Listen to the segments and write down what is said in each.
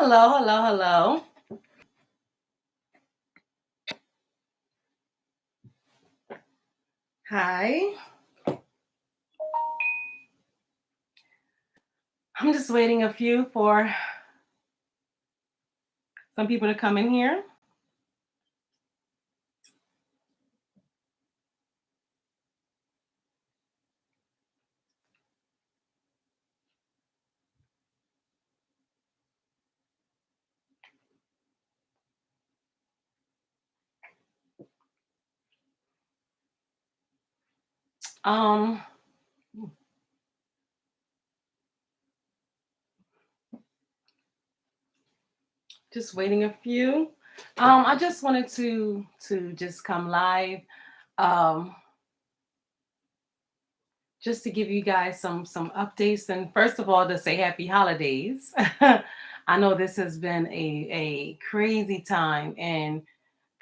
Hello, hello, hello. Hi. I'm just waiting a few for some people to come in here. Um, just waiting a few. I just wanted to just come live, um, just to give you guys some updates. And first of all, to say happy holidays. I know this has been a crazy time and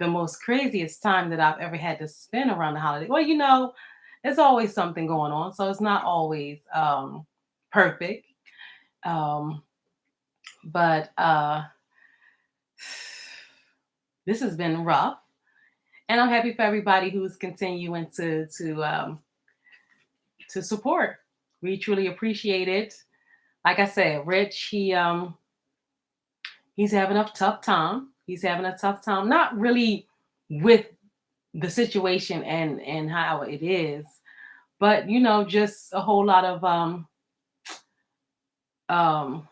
the most craziest time that I've ever had to spend around the holiday. Well, there's always something going on, so it's not always perfect. Um, but this has been rough, and I'm happy for everybody who's continuing to support. We truly appreciate it. Like I said, Rich, he's having a tough time. He's having a tough time, not really with the situation and how it is, but just a whole lot of um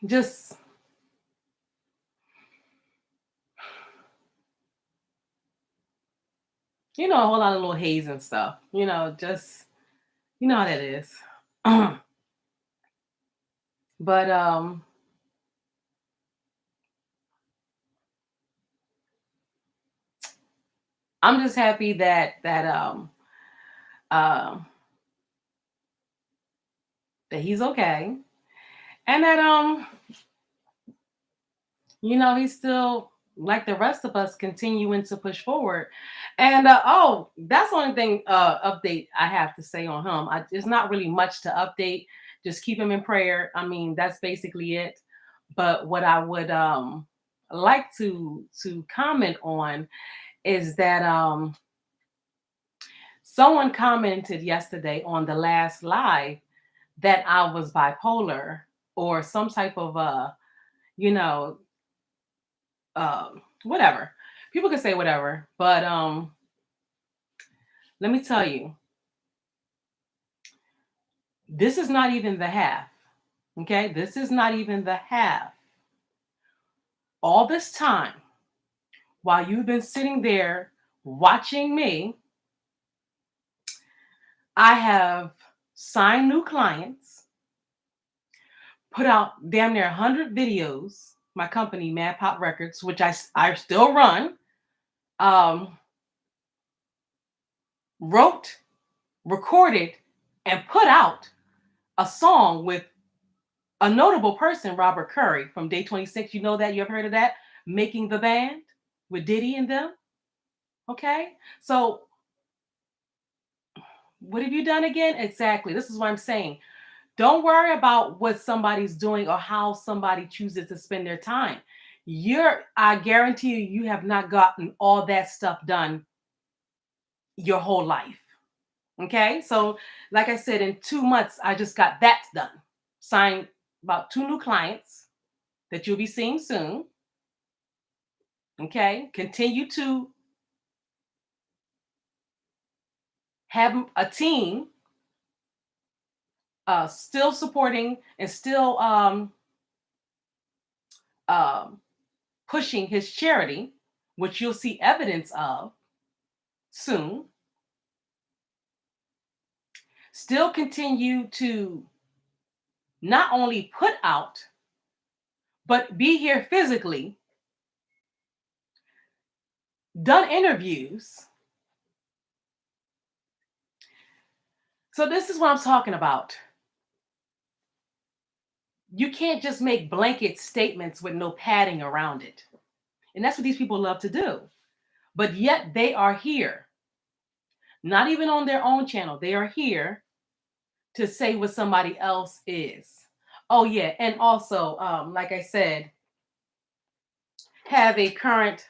just a whole lot of little haze and stuff. Just how that is. But I'm just happy um that he's okay, and that he's still like the rest of us continuing to push forward. And oh, that's the only thing update I have to say on him. There's not really much to update. Just keep him in prayer. I mean, that's basically it. But what I would like to comment on is that someone commented yesterday on the last live that I was bipolar or some type of you know whatever. People can say whatever, but let me tell you, this is not even the half. Okay, this is not even the half. All this time, while you've been sitting there watching me, I have signed new clients, put out damn near 100 videos. My company, Pop Records, which I still run, um, wrote, recorded, and put out a song with a notable person, Robert Curry from Day 26. You know that? You ever heard of that? Making the Band with Diddy and them. Okay. So what have you done again? Exactly. This is what I'm saying. Don't worry about what somebody's doing or how somebody chooses to spend their time. I guarantee you have not gotten all that stuff done your whole life. Okay. So, like I said, in 2 months, I just got that done. Signed about 2 new clients that you'll be seeing soon. Okay. Continue to have a team still supporting and still um, pushing his charity, which you'll see evidence of soon. Still continue to not only put out, but be here physically, done interviews. So, this is what I'm talking about. You can't just make blanket statements with no padding around it. And that's what these people love to do. But yet they are here, not even on their own channel. They are here to say what somebody else is. Oh yeah, and also, like I said, have a current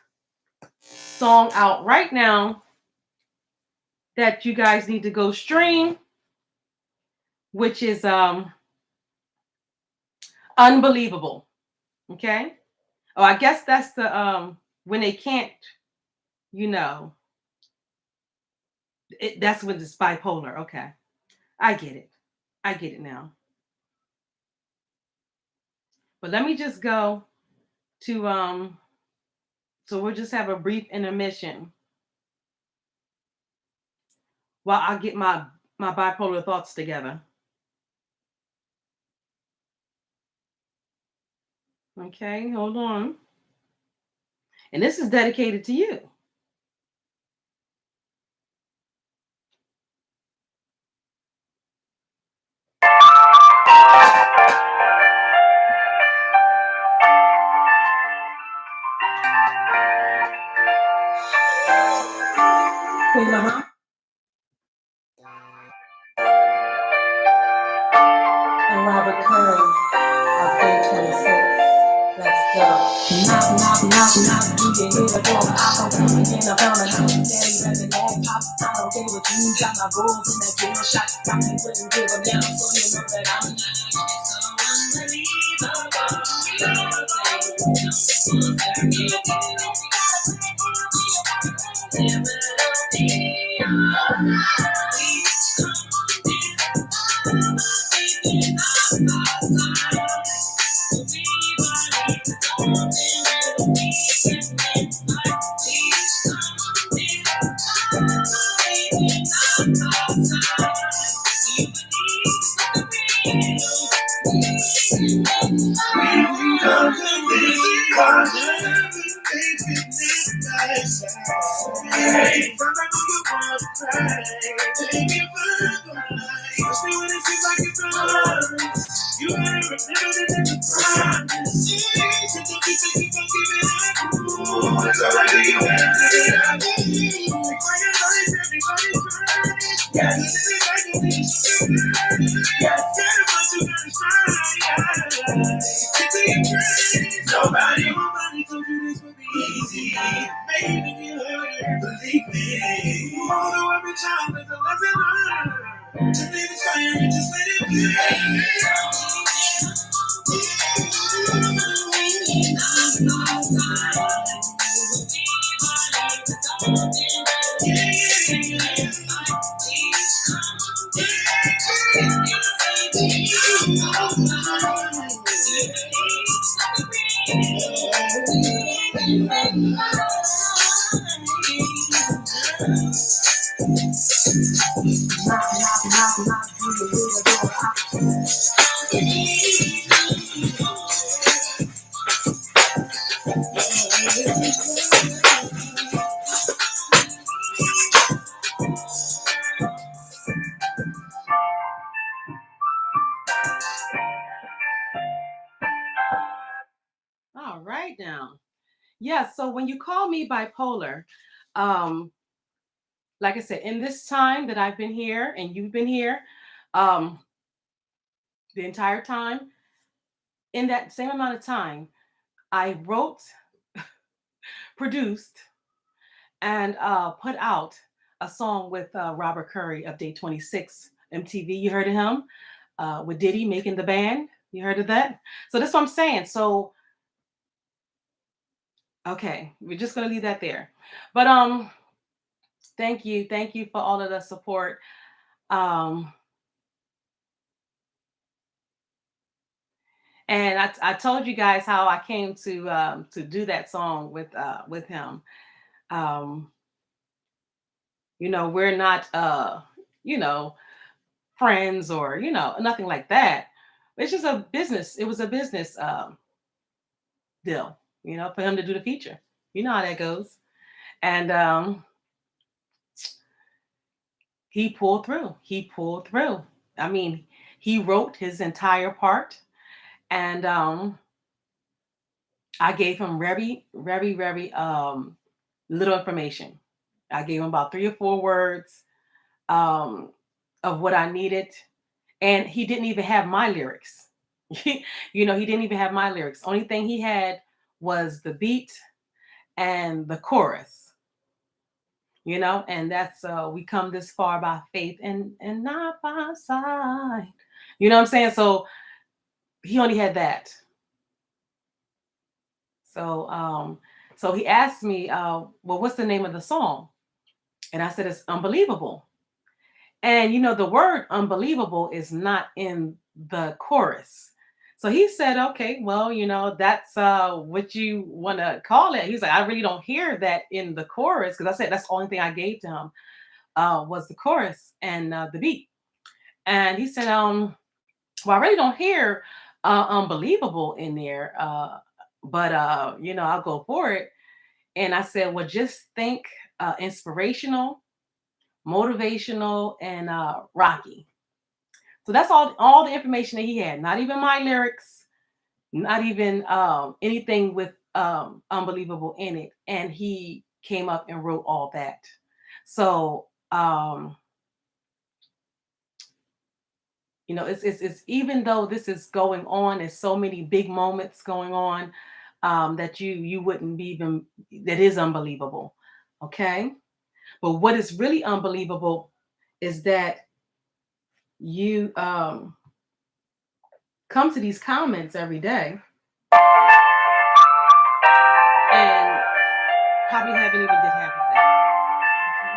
song out right now that you guys need to go stream, which is Unbelievable. Okay. Oh, I guess that's the when they can't, you know, that's when it's bipolar. Okay. I get it. I get it now. But let me just go to so we'll just have a brief intermission while I get my bipolar thoughts together. Okay, hold on. And this is dedicated to you. Queen Lahan and Robert Curry of Day 26. Let's go. Knock, knock, knock, knock. Do you hear the door? I'm coming in. I found a house. Daddy has an egg pop. I don't care what you got. My goals in that kill shot. Probably wouldn't give a damn. So you know that I'm nobody told you this would be easy. Maybe you heard, believe me. Although every child is a lesson learned. Just leave it fire and just let it be. All right now. Yeah, so when you call me bipolar, um, like I said, in this time that I've been here and you've been here, um, the entire time, in that same amount of time, I wrote, produced, and put out a song with Robert Curry of Day 26 MTV. You heard of him? With Diddy making the band. You heard of that? So that's what I'm saying. So, okay, we're just gonna leave that there. But thank you for all of the support. Um, and I told you guys how I came to do that song with him. Um, you know, we're not you know, friends or you know nothing like that. It's just a business. It was a business deal, you know, for him to do the feature. You know how that goes. And he pulled through. He pulled through. I mean, he wrote his entire part, and I gave him very little information. I gave him about 3 or 4 words um, of what I needed, and he didn't even have my lyrics. You know, he didn't even have my lyrics. Only thing he had was the beat and the chorus. You know, and that's we come this far by faith and not by sight. You know what I'm saying? So he only had that. So so he asked me, well, what's the name of the song? And I said it's Unbelievable. And you know, the word unbelievable is not in the chorus. So he said, okay, well, you know, that's what you want to call it. He's like, I really don't hear that in the chorus, because I said that's the only thing I gave to him was the chorus and the beat. And he said, well, I really don't hear unbelievable in there, but you know, I'll go for it. And I said, well, just think inspirational, motivational, and rocky. So that's all the information that he had. Not even my lyrics, not even anything with unbelievable in it. And he came up and wrote all that. So you know, it's even though this is going on, there's so many big moments going on that you wouldn't be even, that is unbelievable. Okay. But what is really unbelievable is that you come to these comments every day and probably haven't even did half of that. Okay.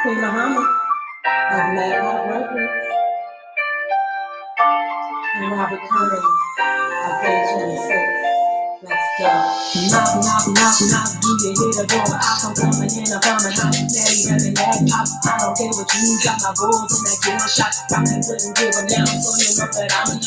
Queen Muhammad of Mad Pop Records and Robert Curry of K26. Let's go. Knock, knock, knock, knock. Do you hear the door? I come coming in, I'm coming out. Daddy having that pop. I don't care what you got, my bulls in that kill shot. Rockin' couldn't give a damn, so you know that I'm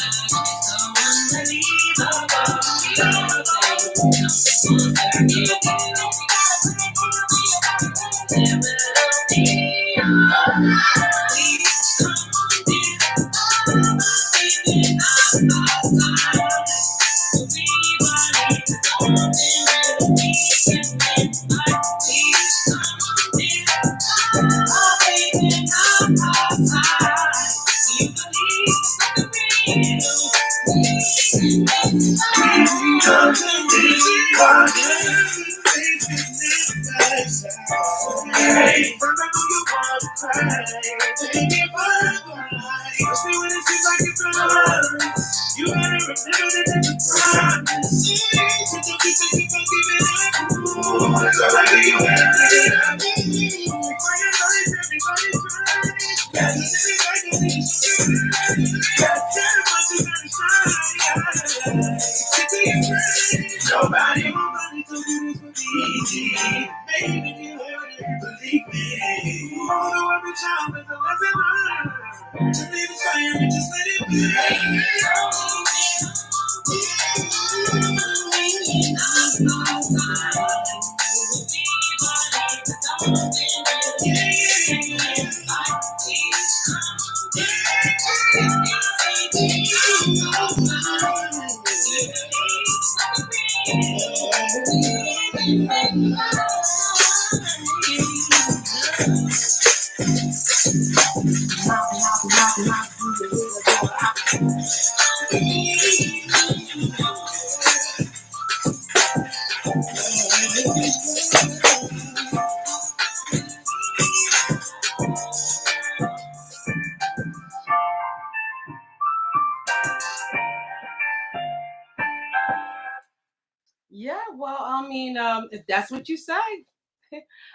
yeah, well, I mean, if that's what you say,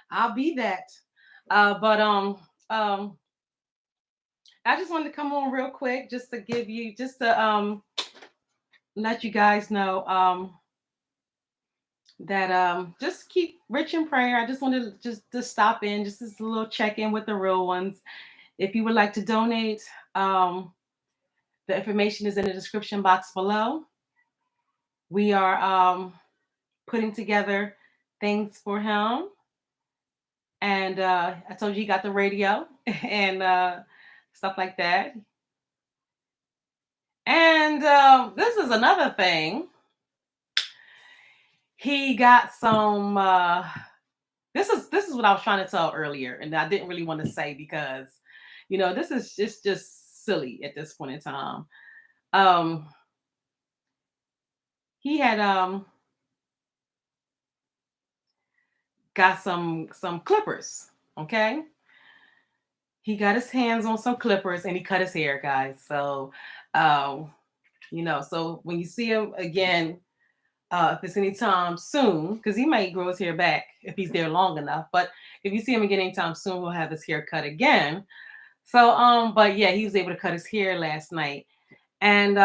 I'll be that. But I just wanted to come on real quick just to give you, just to let you guys know that just keep rich in prayer. I just wanted to stop in, just this little check in with the real ones. If you would like to donate, the information is in the description box below. We are putting together things for him. And I told you he got the radio and stuff like that. And this is another thing. He got some. This this is what I was trying to tell earlier, and I didn't really want to say because, this is just silly at this point in time. Um, he had got some clippers. Okay, he got his hands on some clippers and he cut his hair, guys. So, um, so when you see him again, if it's anytime soon, because he might grow his hair back if he's there long enough. But if you see him again anytime soon, he'll have his hair cut again. So, but yeah, he was able to cut his hair last night, and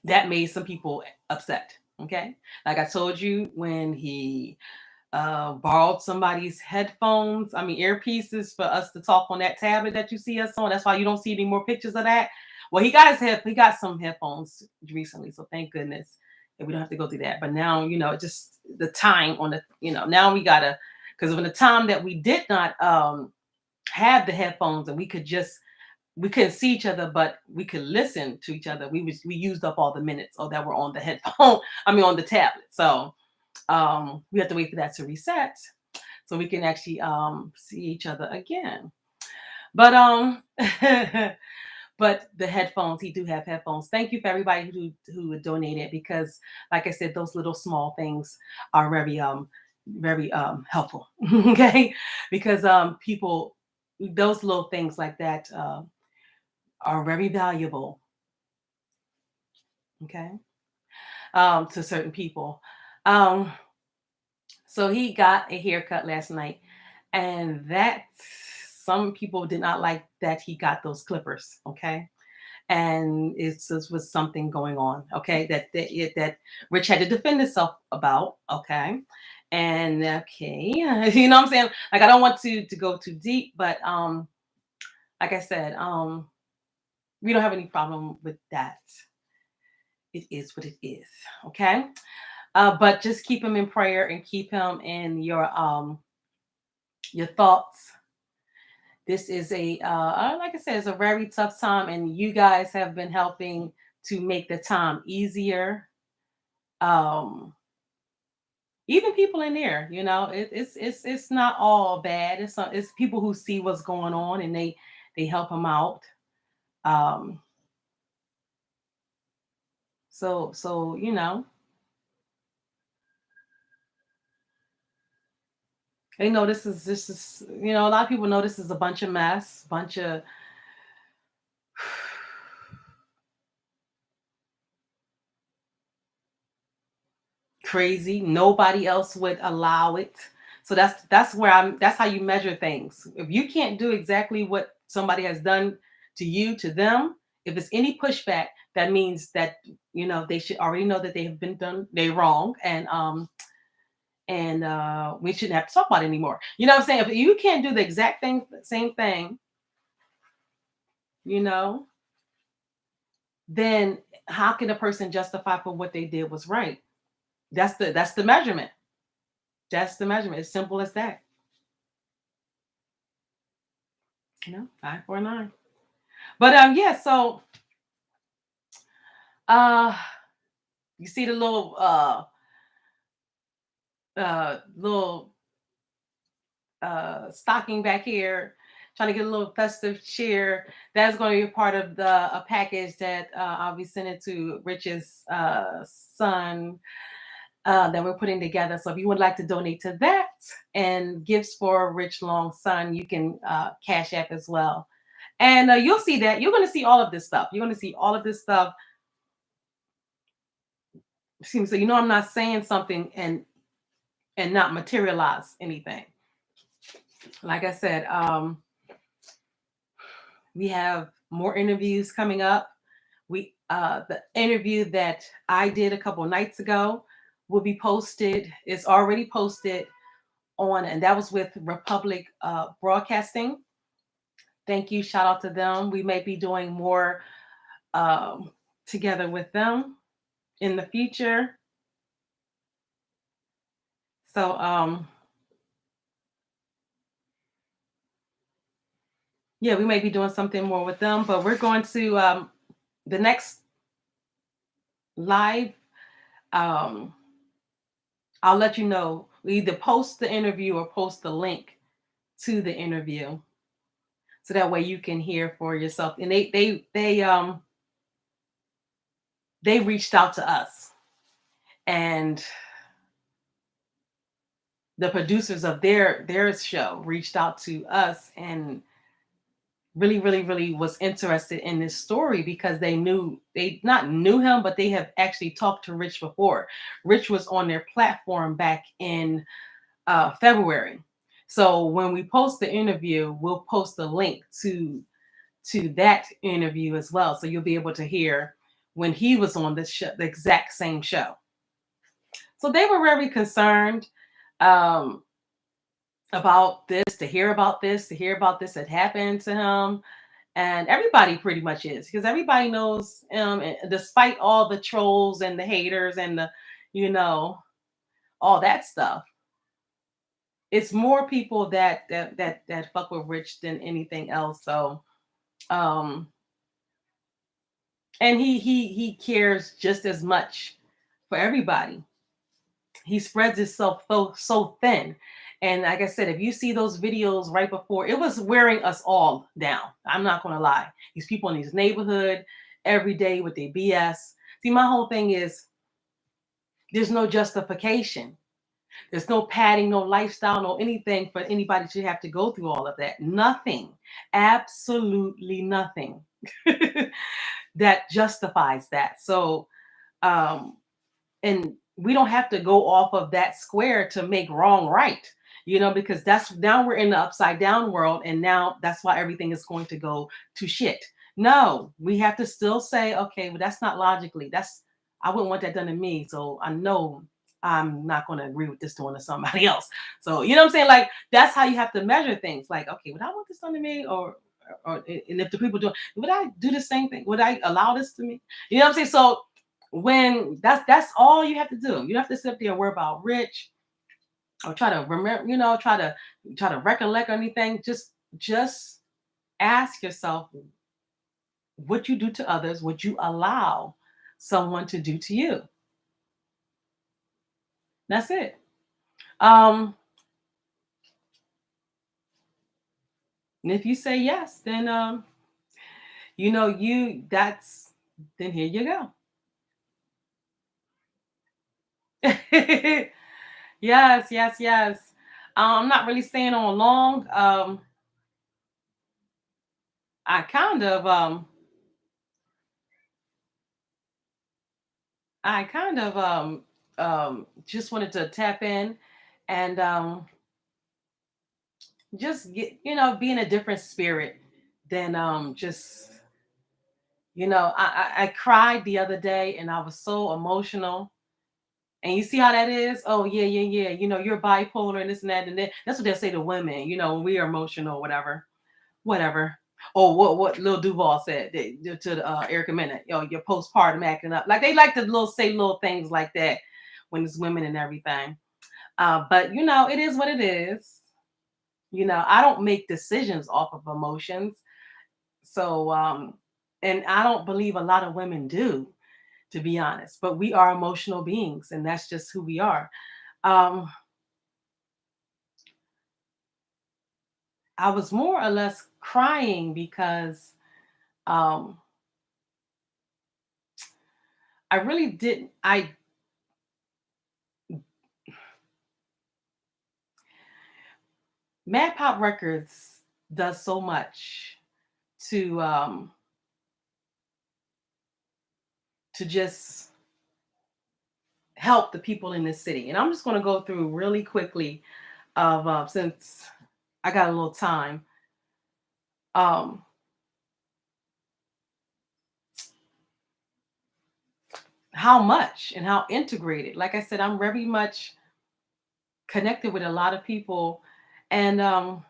that made some people upset. Okay, like I told you, when he borrowed somebody's headphones, I mean earpieces, for us to talk on that tablet that you see us on. That's why you don't see any more pictures of that. Well, he got some headphones recently, so thank goodness that we don't have to go through that. But now, just the time on the, now we gotta, because when the time that we did not have the headphones and we couldn't see each other, but we could listen to each other. We used up all the minutes or that were on the headphone. I mean on the tablet. So we have to wait for that to reset so we can actually see each other again. But but the headphones, he do have headphones. Thank you for everybody who donated, because like I said, those little small things are very helpful. Okay, because people, those little things like that are very valuable. Okay, to certain people. Um, So he got a haircut last night, and that some people did not like that he got those clippers. Okay, and it just was something going on. Okay, that Rich had to defend himself about. Okay, and okay, you know what I'm saying? Like I don't want to go too deep, but like I said, we don't have any problem with that. It is what it is. Okay, but just keep him in prayer and keep him in your thoughts. This is like I said, it's a very tough time, and you guys have been helping to make the time easier. Um, Even people in there, it's not all bad. It's people who see what's going on and they help them out. Um, so they know this is a lot of people know this is a bunch of mess, bunch of crazy. Nobody else would allow it. So that's how you measure things. If you can't do exactly what somebody has done to you, to them, if it's any pushback, that means that they should already know that they have been done, they're wrong, and we shouldn't have to talk about it anymore. You know what I'm saying? If you can't do the exact same thing, you know, then how can a person justify for what they did was right? That's the measurement. That's the measurement. It's simple as that. Eye for an eye. But yeah, so uh you see the little stocking back here, trying to get a little festive cheer. That's going to be a part of a package that I'll be sending to Rich's son, that we're putting together. So if you would like to donate to that and gifts for Rich Long's son, you can cash app as well. And you'll see that. You're going to see all of this stuff. You're going to see all of this stuff. Seems so I'm not saying something and not materialize anything. Like I said, we have more interviews coming up. The interview that I did a couple nights ago will be posted. It's already posted on, and that was with Republic Broadcasting. Thank you. Shout out to them. We may be doing more together with them in the future. So yeah, we may be doing something more with them, but we're going to the next live um I'll let you know. We either post the interview or post the link to the interview, so that way you can hear for yourself. And they reached out to us, and the producers of their show reached out to us and really was interested in this story because they not knew him, but they have actually talked to Rich before. Rich was on their platform back in February. So when we post the interview, we'll post a link to that interview as well, so you'll be able to hear when he was on the show, the exact same show. So they were very concerned um, about this, to hear about this had happened to him. And everybody pretty much is, because everybody knows, despite all the trolls and the haters and the, you know, all that stuff, it's more people that fuck with Rich than anything else. So, um, and he cares just as much for everybody. He spreads himself so thin. And like I said, if you see those videos right before, it was wearing us all down. I'm not gonna lie. These people in these neighborhood every day with their BS. See, my whole thing is there's no justification. There's no padding, no lifestyle, no anything for anybody to have to go through all of that. Nothing. Absolutely nothing that justifies that. So and we don't have to go off of that square to make wrong right, because that's now we're in the upside down world, and now that's why everything is going to go to shit. No, we have to still say, okay, well, that's not logically, I wouldn't want that done to me, so I know I'm not going to agree with this doing to somebody else. So you know what I'm saying, like, that's how you have to measure things, like, okay, would I want this done to me, or and if the people do it, would I do the same thing, would I allow this to me, you know what I'm saying? So when that's all you have to do. You have to sit there and worry about Rich, or try to remember, try to recollect anything. Just ask yourself, what you do to others, would you allow someone to do to you? That's it. Um, and if you say yes, then then here you go. Yes, yes, yes. I'm not really staying on long. I kind of I kind of just wanted to tap in and just get, be in a different spirit than just, I cried the other day and I was so emotional. And you see how that is? Oh yeah, yeah, yeah. You're bipolar and this and that and that. That's what they'll say to women, when we are emotional, whatever. Whatever. Oh, what Lil Duval said to Erica Mena, your postpartum acting up. Like, they like to say little things like that when it's women and everything. But it is what it is. I don't make decisions off of emotions. So and I don't believe a lot of women do, to be honest. But we are emotional beings, and that's just who we are. Um, I was more or less crying because um I really didn't. Mad Pop Records does so much to just help the people in this city. And I'm just going to go through really quickly of since I got a little time. Um, how much and how integrated. Like I said, I'm very much connected with a lot of people, and I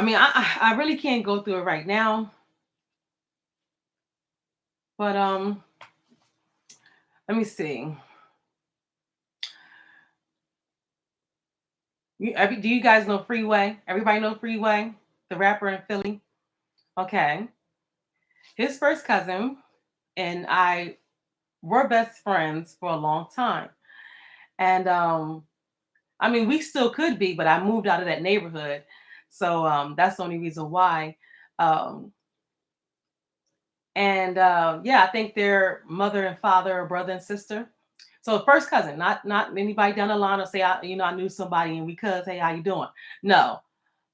mean, I really can't go through it right now, but let me see. Do you guys know Freeway? Everybody know Freeway, the rapper in Philly? Okay. His first cousin and I we're best friends for a long time. And I mean, we still could be, but I moved out of that neighborhood. So that's the only reason why. Um, and yeah, I think they're mother and father, or brother and sister. So first cousin, not anybody down the line or say I knew somebody and we cuz, hey, how you doing? No.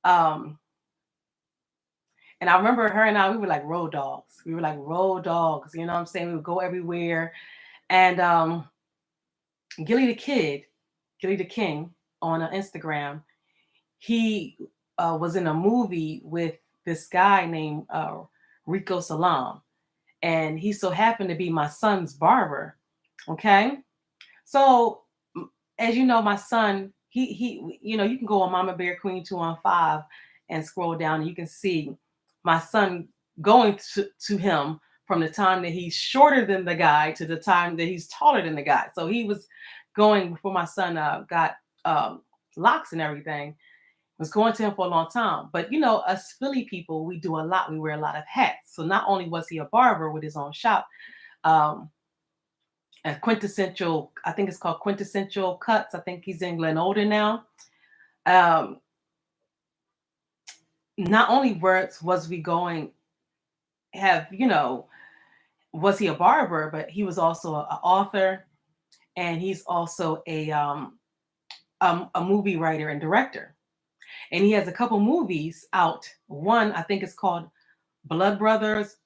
Um, and I remember her and I, we were like road dogs. We were like road dogs, you know what I'm saying? We would go everywhere. And Gilly the Kid, Gilly the King on Instagram, he was in a movie with this guy named Rico Salam, and he so happened to be my son's barber. Okay, so as you know, my son, you can go on Mama Bear Queen 215 and scroll down, and you can see my son going to him from the time that he's shorter than the guy to the time that he's taller than the guy. So he was going before my son got um, locks and everything, was going to him for a long time. But us Philly people, we do a lot. We wear a lot of hats. So not only was he a barber with his own shop, um, a quintessential, I think it's called Quintessential Cuts. I think he's in Glen Olden now. Um, not only was we going have, was he a barber, but he was also an author, and he's also a movie writer and director. And he has a couple movies out. One, I think it's called Blood Brothers,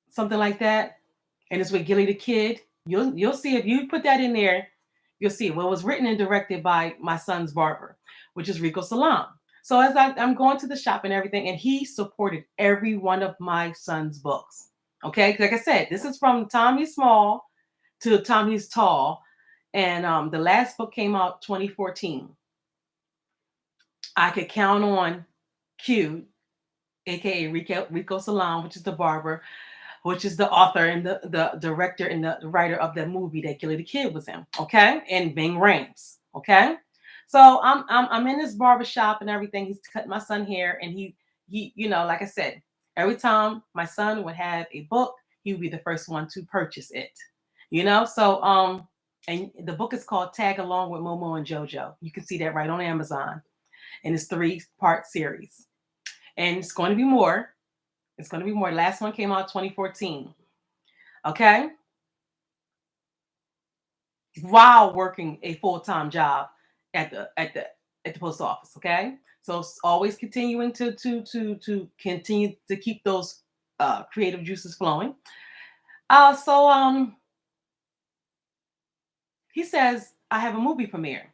something like that. And it's with Gilly the Kid. You'll see if you put that in there, you'll see it. Well, it was written and directed by my son's barber, which is Rico Salam. So as I'm going to the shop and everything, and he supported every one of my son's books. Okay, like I said, this is from the time he's small to the time he's tall. And the last book came out 2014. I could count on Q, aka Rico Salam, which is the barber, which is the author and the director and the writer of that movie that Gilly the Kid was in. Okay, and Bing Rames. Okay, so I'm in this barber shop and everything. He's cutting my son hair, and he like I said, every time my son would have a book, he would be the first one to purchase it. So and the book is called Tag Along with Momo and JoJo. You can see that right on Amazon, and it's 3-part series, and it's going to be more. It's going to be more. Last one came out 2014. Okay. While working a full-time job at the post office. Okay. So always continuing to continue to keep those creative juices flowing. So he says I have a movie premiere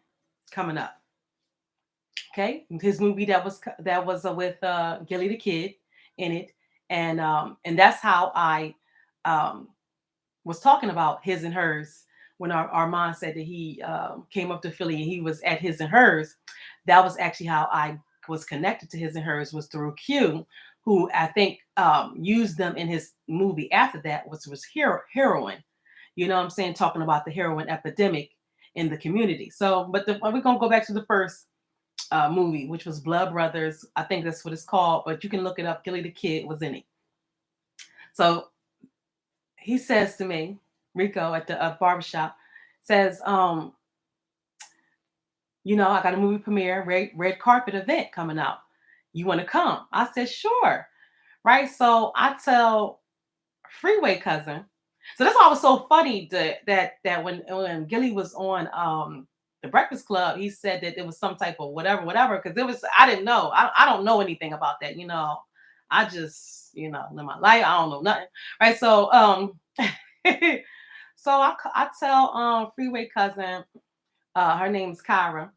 coming up. Okay, his movie that was with Gilly the Kid in it, and that's how I um, was talking about his and hers when our mom said that he came up to Philly and he was at his and hers. That was actually how I was connected to his and hers, was through Q, who I think used them in his movie after that, which was heroin. You know what I'm saying? Talking about the heroin epidemic in the community. So, but we're going to go back to the first movie, which was Blood Brothers. I think that's what it's called, but you can look it up. Gilly the Kid was in it. So he says to me, Rico at the barbershop, says, I got a movie premiere, red carpet event coming out. You want to come? I said, sure. Right. So I tell Freeway Cousin. So that's why it was so funny that when Gilly was on the Breakfast Club, he said that it was some type of whatever, because I didn't know. I don't know anything about that. I just, live my life. I don't know nothing. Right. So so I tell Freeway Cousin, her name's Kyra.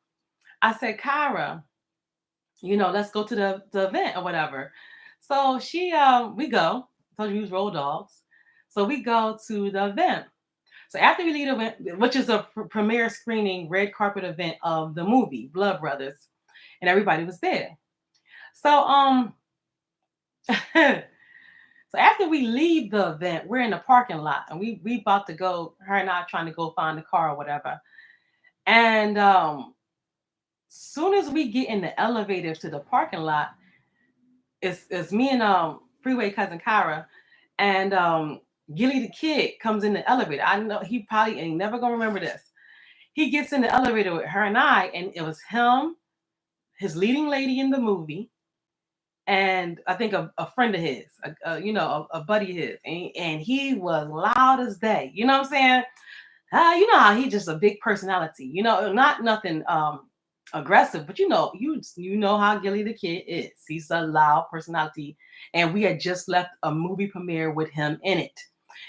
I said, Kyra, let's go to the event or whatever. So we go. I told you we was road dogs. So we go to the event. So after we leave the event, which is a premiere screening red carpet event of the movie Blood Brothers, and everybody was there. So so after we leave the event, we're in the parking lot, and we about to go. Her and I trying to go find the car or whatever. And soon as we get in the elevator to the parking lot, it's me and Freeway Cousin Kyra, and Gilly the kid comes in the elevator. I know he probably ain't never gonna remember this. He gets in the elevator with her and I, and it was him, his leading lady in the movie, and I think a friend of his, a buddy of his, and he was loud as day. You know what I'm saying? You know how he just a big personality. You know, not nothing aggressive, but you know how Gilly the kid is. He's a loud personality, and we had just left a movie premiere with him in it,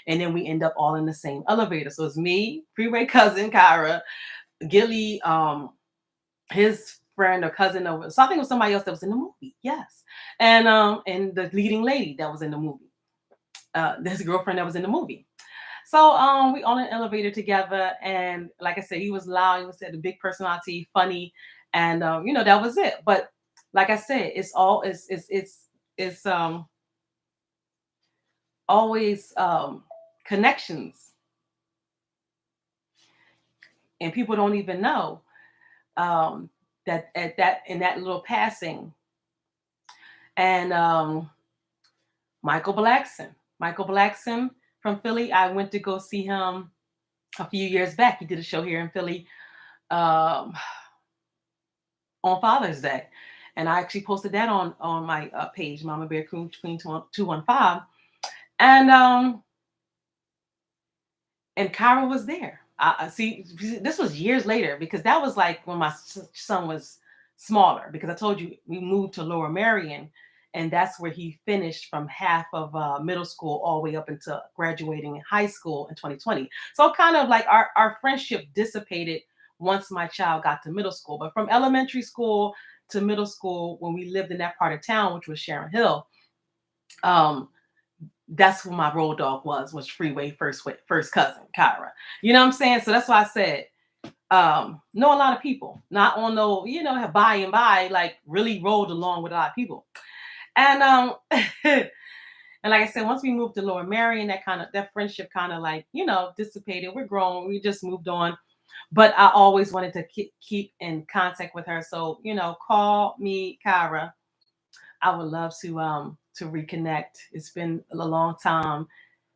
and then we end up all in the same elevator. So it's me, Freeway cousin Kyra, Gilly, his friend or cousin, or so I think it was somebody else that was in the movie. Yes, and the leading lady that was in the movie, his girlfriend that was in the movie. So we on an elevator together, and like I said, he was loud. He was said a big personality, funny, and that was it. But like I said, it's always connections, and people don't even know that at that in that little passing. And Michael Blackson from Philly. I went to go see him a few years back. He did a show here in Philly um, on Father's Day, and I actually posted that on my page, Mama Bear Queen 215, and Kyra was there. I see. This was years later because that was like when my son was smaller. Because I told you we moved to Lower Marion, and that's where he finished from half of middle school all the way up into graduating in high school in 2020. So kind of like our friendship dissipated once my child got to middle school. But from elementary school to middle school, when we lived in that part of town, which was Sharon Hill, um, that's who my road dog was Freeway first cousin Kyra. You know what I'm saying? So that's why I said know a lot of people, not on no have by and by, like really rolled along with a lot of people. And and like I said, once we moved to Lower Marion, that friendship kind of like dissipated. We're grown, we just moved on. But I always wanted to keep in contact with her. So call me Kyra. I would love to reconnect. It's been a long time,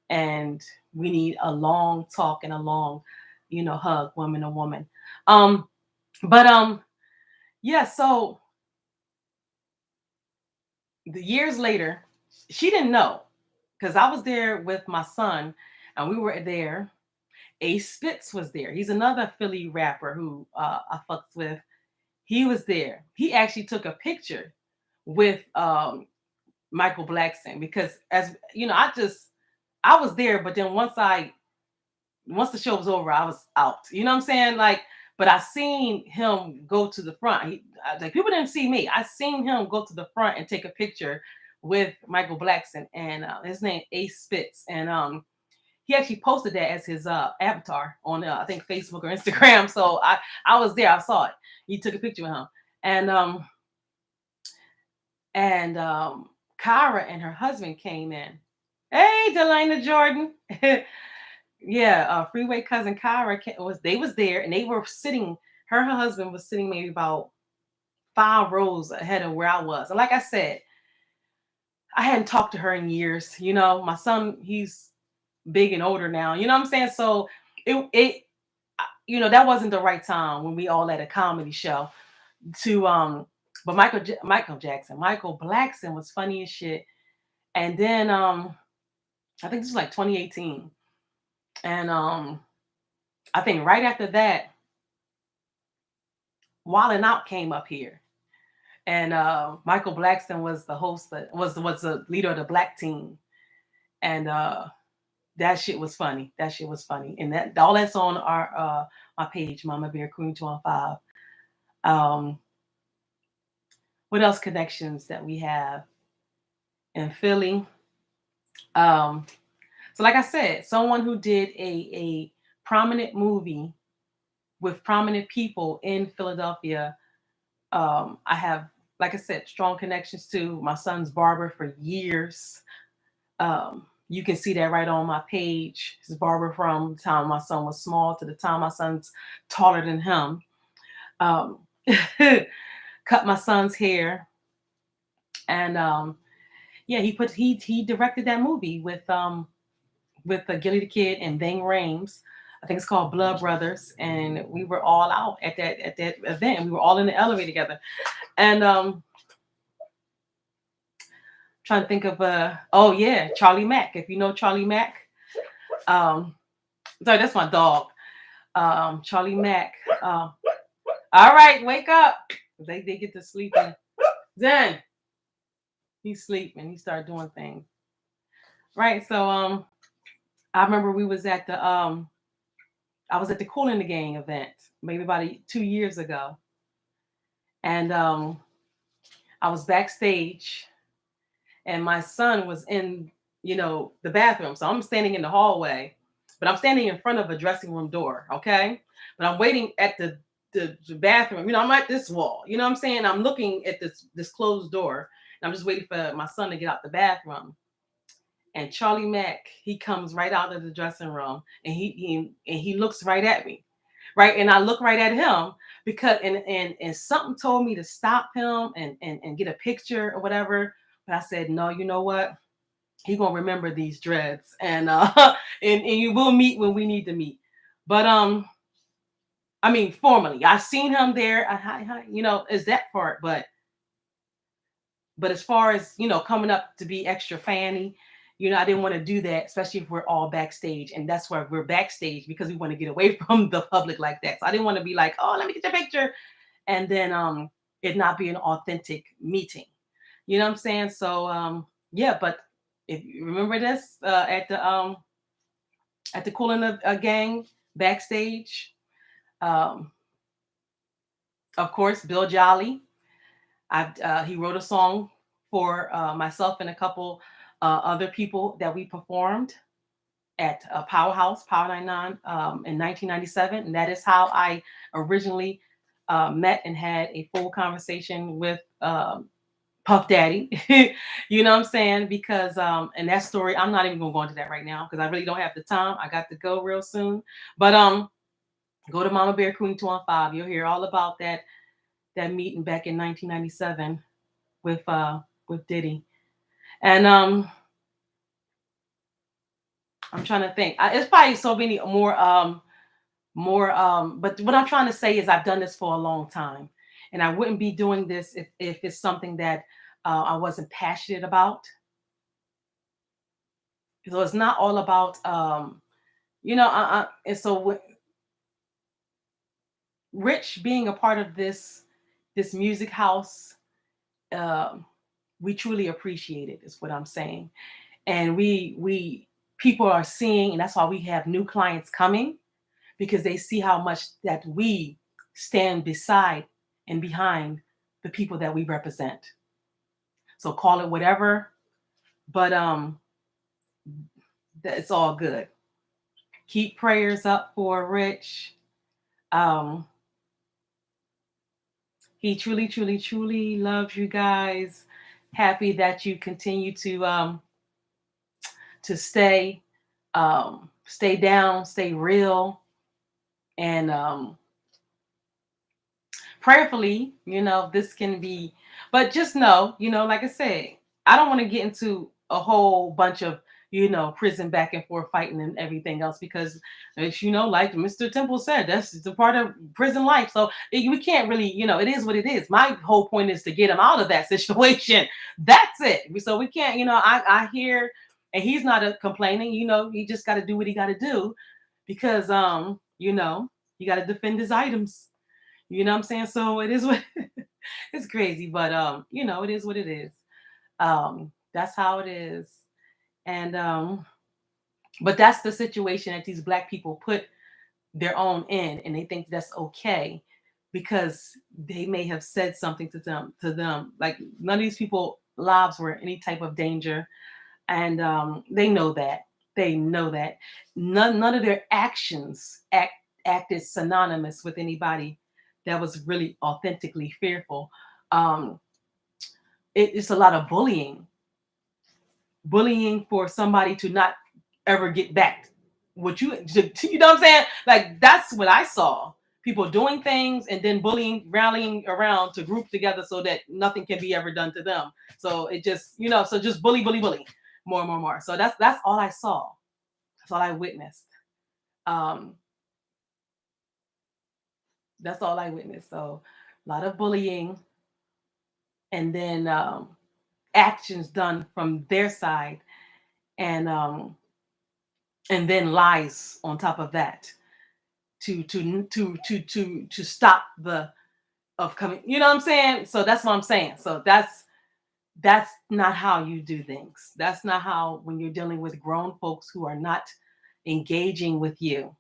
and we need a long talk and a long, hug, woman to woman. Um, but yeah. So the years later, she didn't know because I was there with my son, and we were there. Ace Spitz was there. He's another Philly rapper who I fucks with. He was there. He actually took a picture with Michael Blackson because, as you know, I was there, but then once the show was over, I was out. You know what I'm saying? Like, but I seen him go to the front. Like people didn't see me. I seen him go to the front and take a picture with Michael Blackson, and his name Ace Spitz, and he actually posted that as his avatar on I think Facebook or Instagram. So I was there. I saw it. He took a picture with him, and Kyra and her husband came in. Hey, Delana Jordan. Yeah, Freeway cousin Kyra was there, and they were sitting. Her husband was sitting maybe about 5 rows ahead of where I was. And like I said, I hadn't talked to her in years. My son, he's big and older now. You know what I'm saying? So that wasn't the right time when we all at a comedy show to but Michael Blackson was funny as shit. And then I think this was like 2018. And I think right after that, Wildin' Out came up here. And Michael Blackson was the host, was the leader of the black team. And that shit was funny. That shit was funny. And that all that's on our my page, Mama Bear Queen 215. What else connections that we have in Philly? So like I said, someone who did a prominent movie with prominent people in Philadelphia. I have, like I said, strong connections to my son's barber for years. You can see that right on my page. His barber from the time my son was small to the time my son's taller than him. Cut my son's hair, and yeah, he directed that movie with with Gilly the Kid and Bang Rames. I think it's called Blood Brothers, and we were all out at that event. We were all in the elevator together, and trying to think of oh yeah, Charlie Mack. If you know Charlie Mack, sorry, that's my dog. Charlie Mack. All right, wake up. They get to sleeping. Then he's sleeping. He started doing things. Right. So I remember we was at the I was at the Cool in the Gang event maybe about 2 years ago, and I was backstage, and my son was in the bathroom. So I'm standing in the hallway, but I'm standing in front of a dressing room door. Okay, but I'm waiting at the bathroom. I'm at this wall. You know what I'm saying? I'm looking at this closed door, and I'm just waiting for my son to get out the bathroom. And Charlie Mack, he comes right out of the dressing room, and he looks right at me, right? And I look right at him because and something told me to stop him and get a picture or whatever. But I said, no, you know what? He gonna remember these dreads, and and you will meet when we need to meet. But I mean, formally, I've seen him there. Is that part, but as far as coming up to be extra fanny, I didn't want to do that, especially if we're all backstage, and that's why we're backstage because we want to get away from the public like that. So I didn't want to be like, oh, let me get your picture, and then it not be an authentic meeting. You know what I'm saying? So yeah, but if you remember this at the Cool in the Gang backstage, um, of course, Bill Jolly. He wrote a song for myself and a couple other people that we performed at Powerhouse, Power 99 in 1997. And that is how I originally met and had a full conversation with Puff Daddy. You know what I'm saying? Because, and that story, I'm not even going to go into that right now because I really don't have the time. I got to go real soon. But go to Mama Bear Queen 215. You'll hear all about that meeting back in 1997 with Diddy. And I'm trying to think. It's probably so many more but what I'm trying to say is I've done this for a long time, and I wouldn't be doing this if it's something that I wasn't passionate about. So it's not all about and so Rich being a part of this music house, um we truly appreciate it, is what I'm saying. And we people are seeing, and that's why we have new clients coming, because they see how much that we stand beside and behind the people that we represent. So call it whatever, but it's all good. Keep prayers up for Rich. um he truly, truly, truly loves you guys. Happy that you continue to stay down, stay real, and prayerfully, this can be, but just know, like I said, I don't want to get into a whole bunch of, prison back and forth fighting and everything else, because as like Mr. Temple said, that's the part of prison life. So we can't really, it is what it is. My whole point is to get him out of that situation. That's it. So we can't, I hear, and he's not complaining, he just got to do what he got to do, because, you got to defend his items. You know what I'm saying? So it is what it's crazy, but it is what it is. That's how it is. And but that's the situation that these black people put their own in, and they think that's okay because they may have said something to them. Like, none of these people lives were in any type of danger, and they know that. They know that. None of their actions acted synonymous with anybody that was really authentically fearful. Um, it's a lot of bullying for somebody to not ever get back what you know what I'm saying? Like, that's what I saw. People doing things and then rallying around to group together so that nothing can be ever done to them. So it just, so just bully, more. So that's all I saw. That's all I witnessed. Um, that's all I witnessed. So a lot of bullying, and then actions done from their side, and then lies on top of that to stop the of coming. You know what I'm saying? So that's what I'm saying. So that's not how you do things. That's not how, when you're dealing with grown folks who are not engaging with you.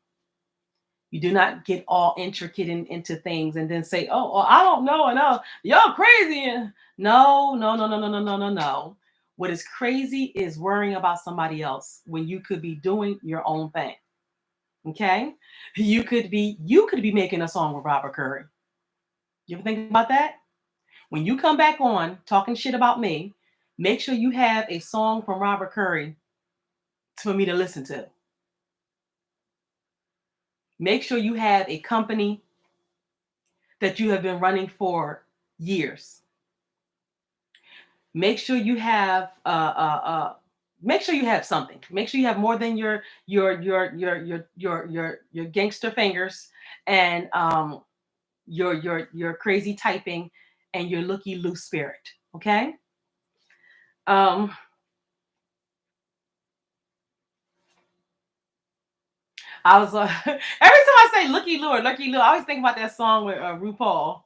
You do not get all intricate into things and then say, "Oh, I don't know, and y'all crazy." No, no, no, no, no, no, no, no, no. What is crazy is worrying about somebody else when you could be doing your own thing. Okay, you could be making a song with Robert Curry. You ever think about that? When you come back on talking shit about me, make sure you have a song from Robert Curry for me to listen to. Make sure you have a company that you have been running for years. Make sure you have make sure you have something. Make sure you have more than your gangster fingers and your crazy typing and your looky loose spirit. Okay. Um, I was every time I say looky loo, I always think about that song with RuPaul.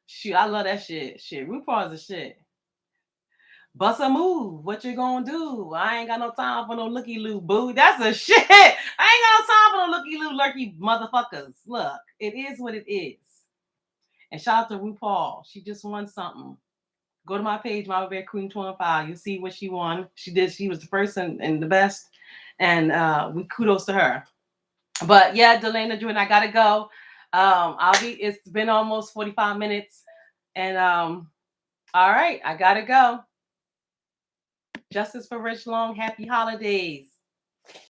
Shoot, I love that shit. Shit, RuPaul is a shit. Bust a move. What you gonna do? I ain't got no time for no looky loo, boo. That's a shit. I ain't got no time for no looky loo, lurky motherfuckers. Look, it is what it is. And shout out to RuPaul. She just won something. Go to my page, My Bear Queen 25. You'll see what she won. She did. She was the first and the best. And we kudos to her. But yeah, Delana Drew, and I gotta go. It's been almost 45 minutes. And all right, I gotta go. Justice for Rich Long. Happy holidays.